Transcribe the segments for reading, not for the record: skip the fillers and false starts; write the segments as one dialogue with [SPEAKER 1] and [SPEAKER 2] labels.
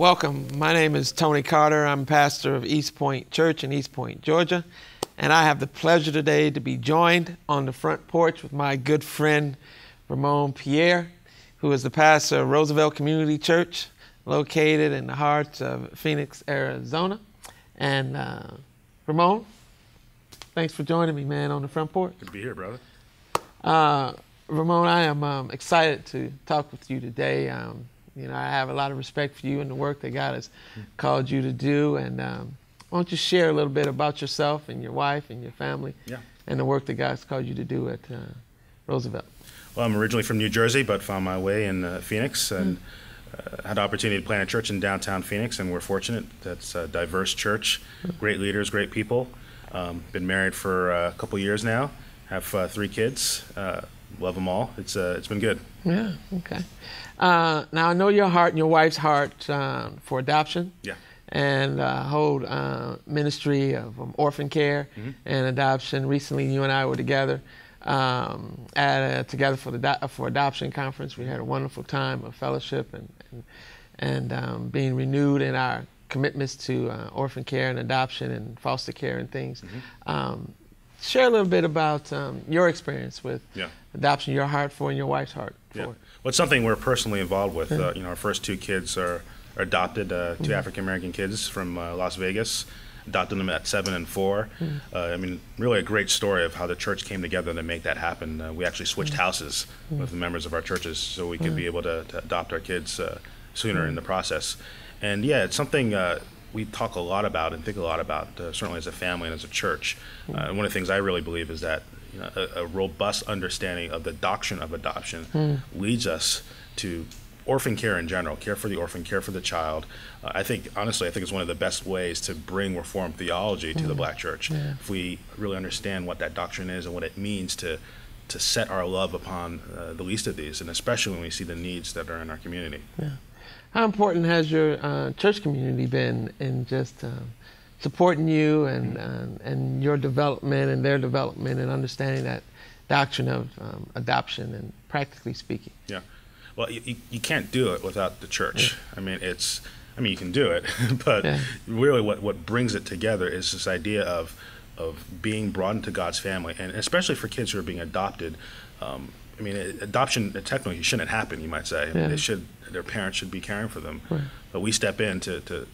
[SPEAKER 1] Welcome. My name is Tony Carter. I'm pastor of East Point Church in East Point, Georgia. And I have the pleasure today to be joined on the front porch with my good friend, Vermon Pierre, who is the pastor of Roosevelt Community Church, located in the heart of Phoenix, Arizona. And Vermon, thanks for joining me, man, on the front porch.
[SPEAKER 2] Good to be here, brother.
[SPEAKER 1] Vermon, I am excited to talk with you today. I have a lot of respect for you and the work that God has called you to do. And why don't you share a little bit about yourself and your wife and your family and the work that God's called you to do at Roosevelt?
[SPEAKER 2] Well, I'm originally from New Jersey, but found my way in Phoenix and had the opportunity to plant a church in downtown Phoenix, and we're fortunate. That's a diverse church, great leaders, great people. Been married for a couple years now, have 3 kids, love them all. It's been good.
[SPEAKER 1] Yeah, okay. Now, I know your heart and your wife's heart for adoption. Yeah. And hold ministry of orphan care and adoption. Recently, you and I were together at Together for Adoption conference. We had a wonderful time of fellowship and being renewed in our commitments to orphan care and adoption and foster care and things. Share a little bit about your experience with adoption, your heart for, and your wife's heart for it.
[SPEAKER 2] Well, it's something we're personally involved with. Our first 2 kids are adopted, 2 African-American kids from Las Vegas. Adopted them at 7 and 4. Really a great story of how the church came together to make that happen. We actually switched houses with the members of our churches so we could be able to adopt our kids sooner in the process. And yeah, it's something we talk a lot about and think a lot about, certainly as a family and as a church. And one of the things I really believe is that a robust understanding of the doctrine of adoption leads us to orphan care in general, care for the orphan, care for the child. I think it's one of the best ways to bring Reformed theology to the Black church. If we really understand what that doctrine is and what it means to set our love upon the least of these, and especially when we see the needs that are in our community.
[SPEAKER 1] How important has your church community been in just supporting you and your development and their development and understanding that doctrine of adoption and practically speaking? Yeah.
[SPEAKER 2] Well, you can't do it without the church. You can do it, but really what brings it together is this idea of being brought into God's family, and especially for kids who are being adopted. Adoption technically shouldn't happen, you might say. Their parents should be caring for them. But we step in to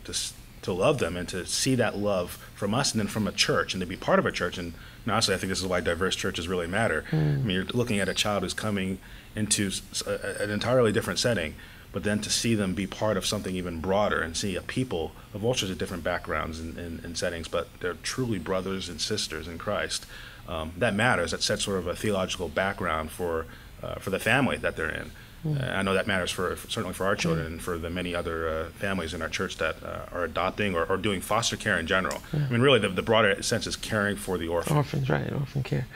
[SPEAKER 2] love them and to see that love from us and then from a church and to be part of a church. And honestly, I think this is why diverse churches really matter. You're looking at a child who's coming into an entirely different setting, but then to see them be part of something even broader and see a people of all sorts of different backgrounds and settings, but they're truly brothers and sisters in Christ. That matters. That sets sort of a theological background for the family that they're in. I know that matters certainly for our children and for the many other families in our church that are adopting or doing foster care in general. Really the broader sense is caring for the orphan.
[SPEAKER 1] Orphans, right, orphan care.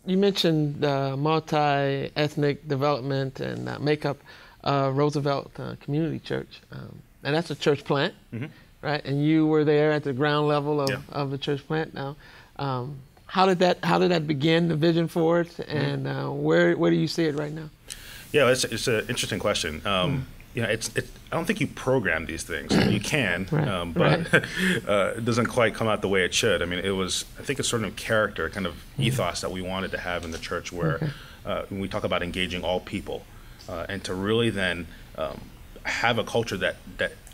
[SPEAKER 1] You mentioned multi-ethnic development and makeup Roosevelt Community Church. And that's a church plant, right? And you were there at the ground level of the church plant. Now, how did that begin, the vision for it, and where do you see it right now?
[SPEAKER 2] Yeah, it's an interesting question. I don't think you program these things. You can, but it doesn't quite come out the way it should. I think it's sort of character, kind of ethos that we wanted to have in the church, where when we talk about engaging all people, and to really then have a culture that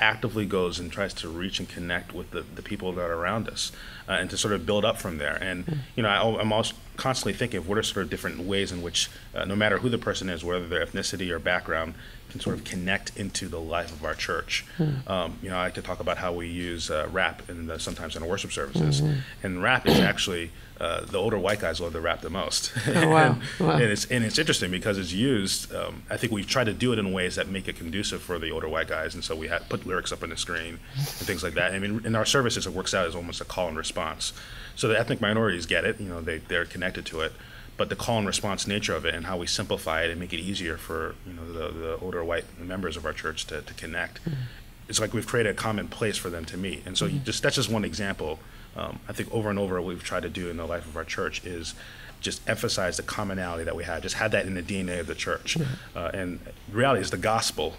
[SPEAKER 2] actively goes and tries to reach and connect with the people that are around us, and to sort of build up from there. And I'm also constantly thinking of what are sort of different ways in which, no matter who the person is, whether their ethnicity or background, can sort of connect into the life of our church. I like to talk about how we use rap sometimes in our worship services, and rap is actually the older white guys love to rap the most.
[SPEAKER 1] Oh, wow.
[SPEAKER 2] And it's interesting because it's used. I think we've tried to do it in ways that make it conducive for the older white guys, and so we put lyrics up on the screen and things like that. In our services, it works out as almost a call and response. So the ethnic minorities get it. They're connected to it. But the call and response nature of it and how we simplify it and make it easier for the older white members of our church to connect, it's like we've created a common place for them to meet. And so that's just one example I think over and over what we've tried to do in the life of our church is just emphasize the commonality that we have, just have that in the DNA of the church. And the reality is the gospel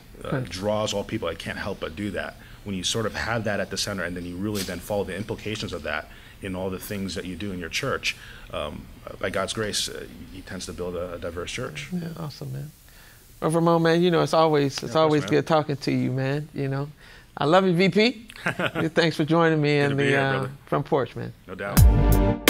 [SPEAKER 2] draws all people. I can't help but do that. When you sort of have that at the center, and then you really then follow the implications of that in all the things that you do in your church, by God's grace, He tends to build a diverse church.
[SPEAKER 1] Yeah, awesome, man. Well, Vermon, man, you know, it's always good talking to you, man. You know, I love you, VP. Thanks for joining me from Porch, man.
[SPEAKER 2] No doubt.